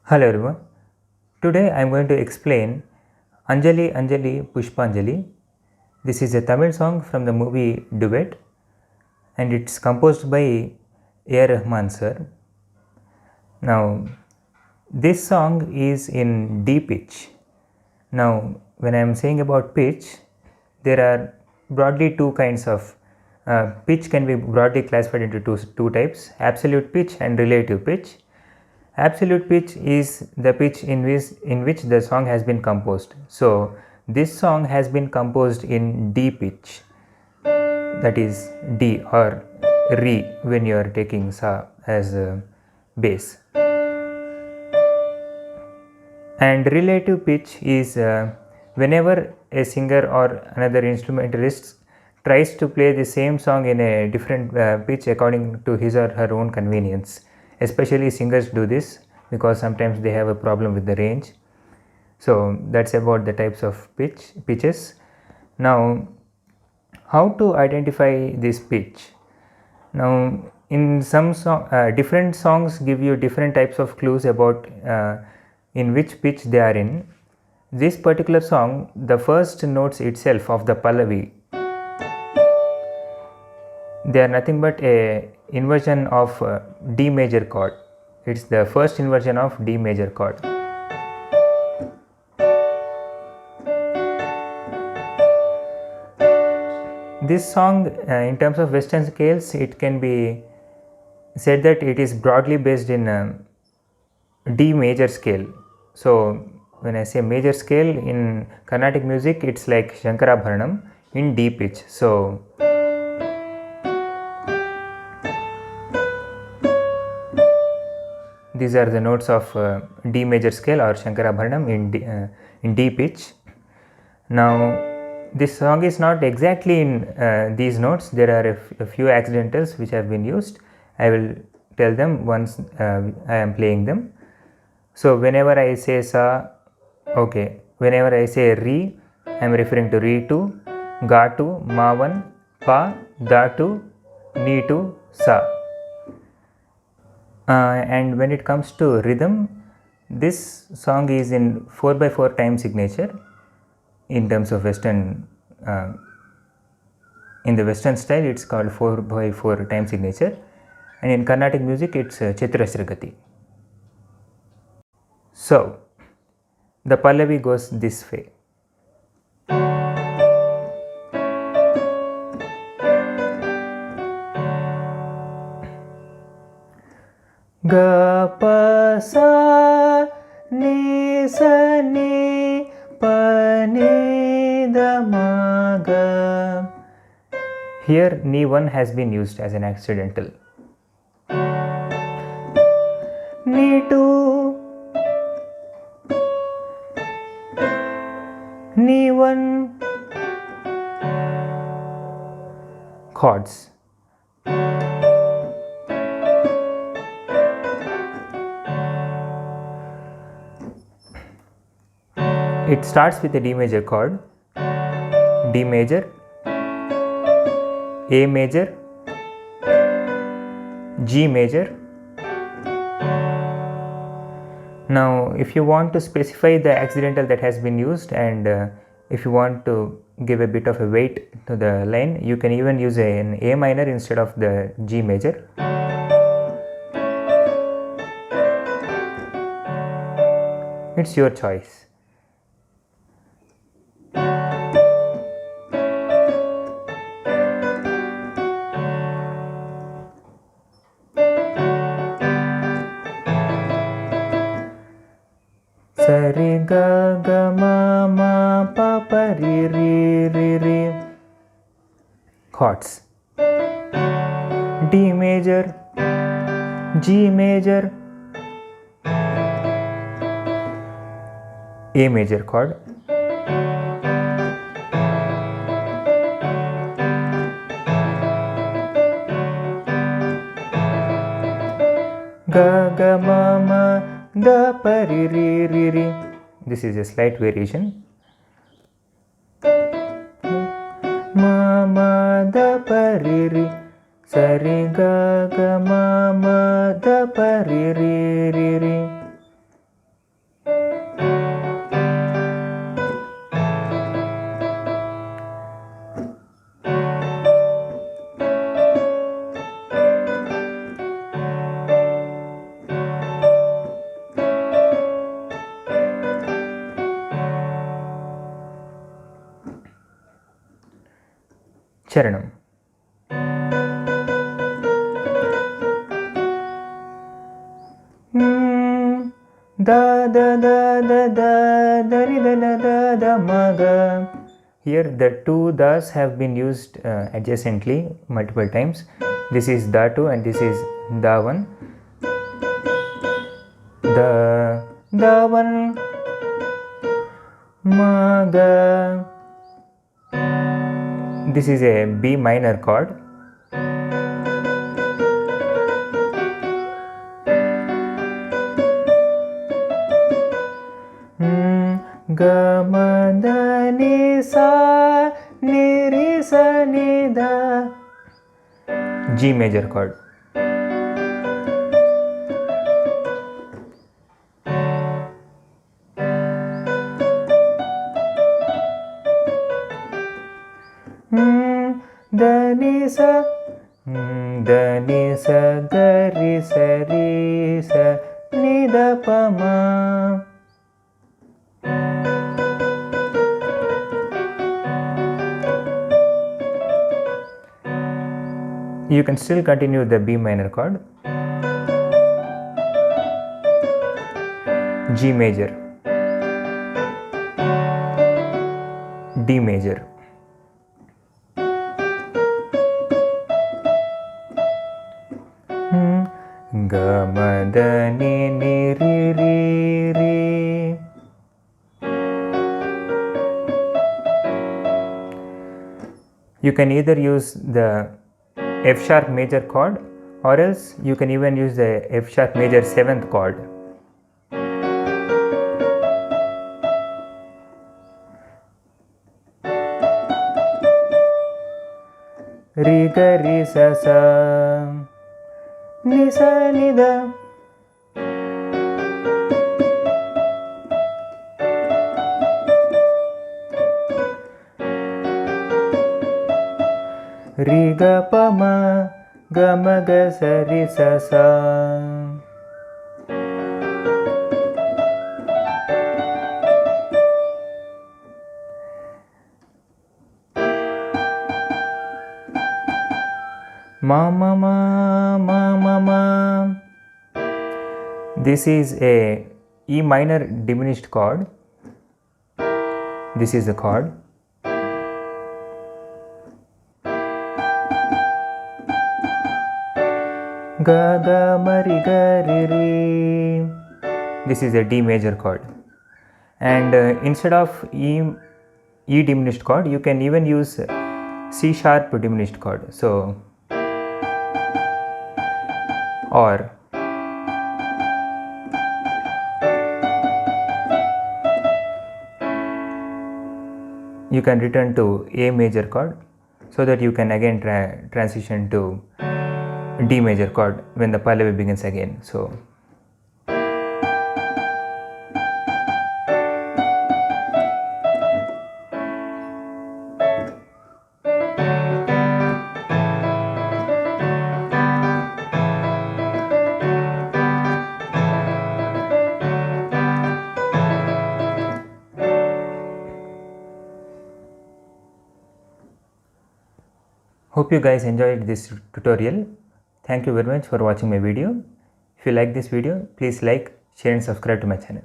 Hello everyone. Today I am going to explain Anjali Anjali Pushpanjali. This is a Tamil song from the movie Duet and it's composed by A. Rahman sir. Now this song is in D pitch. Now when I am saying about pitch, there are broadly two kinds of pitch can be broadly classified into two types, absolute pitch and relative pitch. Absolute pitch is the pitch in which the song has been composed. So this song has been composed in D pitch, that is D or Re when you are taking Sa as a bass. And relative pitch is whenever a singer or another instrumentalist tries to play the same song in a different pitch according to his or her own convenience. Especially singers do this because sometimes they have a problem with the range. So that's about the types of pitches. Now how to identify this pitch? Now in some different songs give you different types of clues about in which pitch they are in. This particular song, the first notes itself of the Pallavi, they are nothing but a inversion of D major chord. It's the first inversion of D major chord. This song in terms of Western scales, it can be said that it is broadly based in D major scale. So when I say major scale in Carnatic music, it's like Shankarabharanam in D pitch. So these are the notes of D major scale or Shankarabharanam in D pitch. Now this song is not exactly in these notes. There are a few accidentals which have been used. I will tell them once I am playing them. So whenever I say Sa, okay, whenever I say Re, I am referring to Re 2, Ga 2, Ma 1, Pa, Da 2, Ni 2, Sa. And when it comes to rhythm, this song is in 4/4 time signature in terms of Western. In the Western style, it's called 4/4 time signature, and in Carnatic music, it's Chaturasragati. So the Pallavi goes this way. Ga pa sa ni sa ni pa ni da ma ga. Here ni 1 has been used as an accidental. Ni 2, ni 1 chords. It starts with a D major chord, D major, A major, G major. Now if you want to specify the accidental that has been used and if you want to give a bit of a weight to the line, you can even use an A minor instead of the G major. It's your choice. Sari ga ga ma ma pa pa ri ri ri ri. Chords. D major, G major, A major chord, ga ga ma ma da pa ri ri ri ri. This is a slight variation. Ma ma da pa ri ri, sa ri ga ga ma ma da pa ri ri ri ri. Charanam. Da da da da da da ri da da da da ma ga. Here the two das have been used adjacently multiple times. This is da 2 and this is da 1. Da 1 ma ga. This is a B minor chord. Ga ma da ni sa ni ri sa ni da. G major chord. Da ni sa ga ri sa ni da pa ma. You can still continue the B minor chord. G major, D major, ga ma da ni ni ri ri ri. You can either use the F sharp major chord, or else you can even use the F sharp major 7th chord. Ri ga ri sa sa ni sa ni da. Ri ga pa ma ga ma ga sa ri sa sa. Ma ma ma ma ma ma. This is a E minor diminished chord. This is the chord. Ga ga ma ri ga ri ri. This is a D major chord. And instead of E diminished chord, you can even use C sharp diminished chord. So, or you can return to A major chord, so that you can again transition to D major chord when the Pallavi begins again. So, hope you guys enjoyed this tutorial. Thank you very much for watching my video. If you like this video, please like, share and subscribe to my channel.